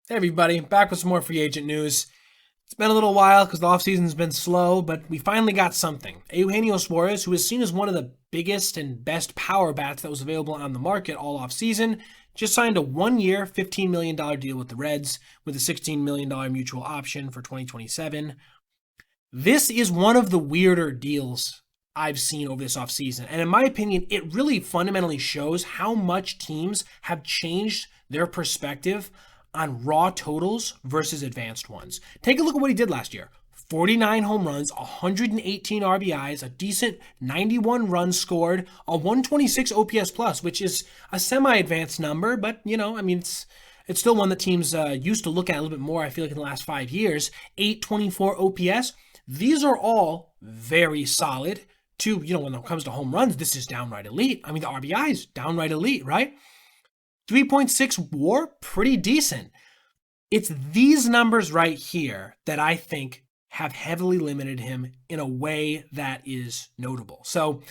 Hey everybody, back with some more free agent news. It's been a little while because the offseason's been slow, but we finally got something. Eugenio Suarez, who is seen as one of the biggest and best power bats that was available on the market all offseason, just signed a 1-year, $15 million deal with the Reds with a $16 million mutual option for 2027. This is one of the weirder deals I've seen over this offseason. And in my opinion, it really fundamentally shows how much teams have changed their perspective on raw totals versus advanced ones. Take a look at what he did last year. 49 home runs, 118 RBIs, a decent 91 runs scored, a 126 OPS plus, which is a semi-advanced number, but it's still one that teams used to look at a little bit more. I feel like in the last 5 years, 824 OPS. These are all very solid. When it comes to home runs, this is downright elite. I mean, the RBIs, downright elite, right? 3.6 WAR, pretty decent. It's these numbers right here that I think have heavily limited him in a way that is notable. So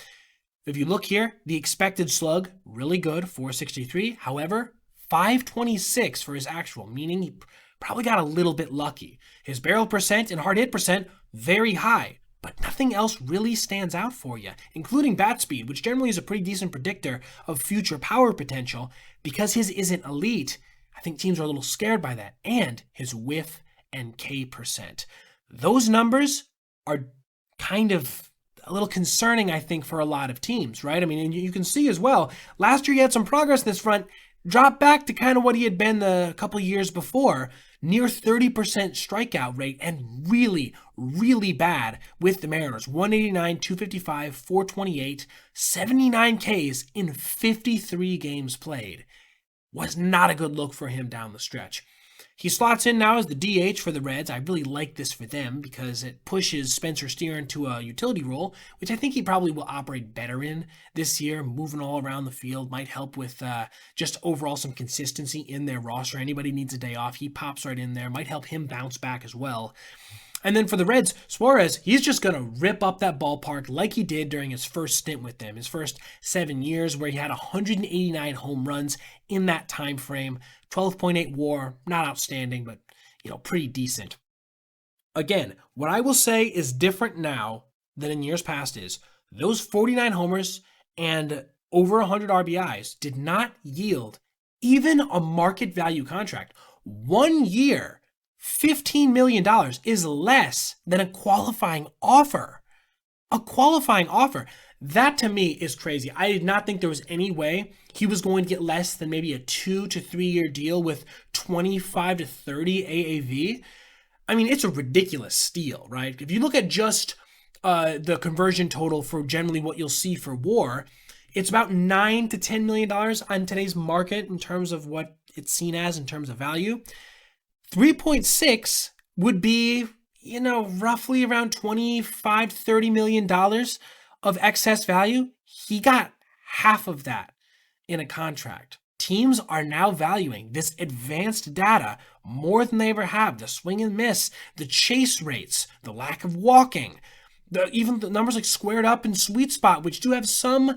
if you look here, the expected slug, really good, 463. However, 526 for his actual, meaning he probably got a little bit lucky. His barrel percent and hard hit percent, very high. But nothing else really stands out for you, including bat speed, which generally is a pretty decent predictor of future power potential. Because his isn't elite, I think teams are a little scared by that. And his whiff and K percent. Those numbers are kind of a little concerning, I think, for a lot of teams, right? I mean, and you can see as well, last year he had some progress in this front, dropped back to kind of what he had been the couple of years before. Near 30% strikeout rate and really, really bad with the Mariners. 189, 255, 428, 79 Ks in 53 games played. Was not a good look for him down the stretch. He slots in now as the DH for the Reds. I really like this for them because it pushes Spencer Steer into a utility role, which I think he probably will operate better in this year. Moving all around the field might help with just overall some consistency in their roster. Anybody needs a day off, he pops right in there. Might help him bounce back as well. And then for the Reds, Suarez, he's just going to rip up that ballpark like he did during his first stint with them, his first 7 years where he had 189 home runs in that time frame, 12.8 WAR, not outstanding, but pretty decent. Again, what I will say is different now than in years past is those 49 homers and over 100 RBIs did not yield even a market value contract. 1 year, $15 million is less than a qualifying offer. A qualifying offer. That to me is crazy. I did not think there was any way he was going to get less than maybe a 2 to 3 year deal with 25 to 30 AAV. I mean, it's a ridiculous steal, right? If you look at just the conversion total for generally what you'll see for WAR, it's about $9 to $10 million on today's market in terms of what it's seen as in terms of value. 3.6 would be, roughly around $25 to $30 million of excess value. He got half of that in a contract. Teams are now valuing this advanced data more than they ever have. The swing and miss, the chase rates, the lack of walking, even the numbers like squared up and sweet spot, which do have some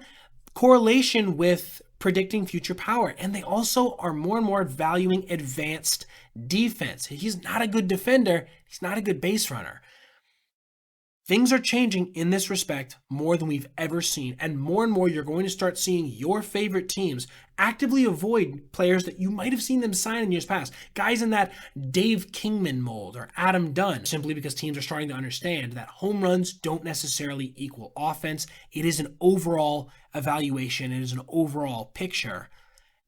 correlation with predicting future power. And they also are more and more valuing advanced defense. He's not a good defender. He's not a good base runner. Things are changing in this respect more than we've ever seen. And more you're going to start seeing your favorite teams actively avoid players that you might have seen them sign in years past. Guys in that Dave Kingman mold or Adam Dunn, simply because teams are starting to understand that home runs don't necessarily equal offense. It is an overall evaluation. It is an overall picture.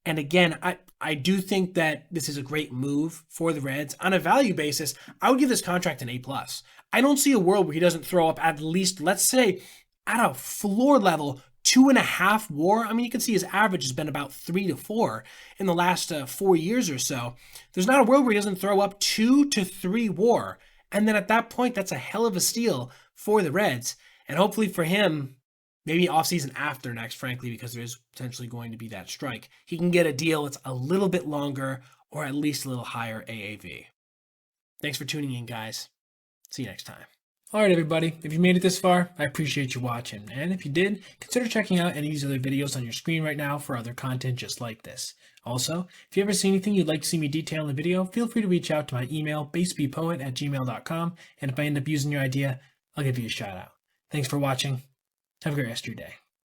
And again, I do think that this is a great move for the Reds. On a value basis, I would give this contract an A+. I don't see a world where he doesn't throw up at least, let's say, at a floor level, 2.5 WAR. I mean, you can see his average has been about 3 to 4 in the last 4 years or so. There's not a world where he doesn't throw up 2 to 3 WAR. And then at that point, that's a hell of a steal for the Reds. And hopefully for him, maybe offseason after next, frankly, because there is potentially going to be that strike, he can get a deal that's a little bit longer or at least a little higher AAV. Thanks for tuning in, guys. See you next time. Alright everybody, if you made it this far, I appreciate you watching, and if you did, consider checking out any of these other videos on your screen right now for other content just like this. Also, if you ever see anything you'd like to see me detail in a video, feel free to reach out to my email, basebpoet@gmail.com, and if I end up using your idea, I'll give you a shout out. Thanks for watching. Have a great rest of your day.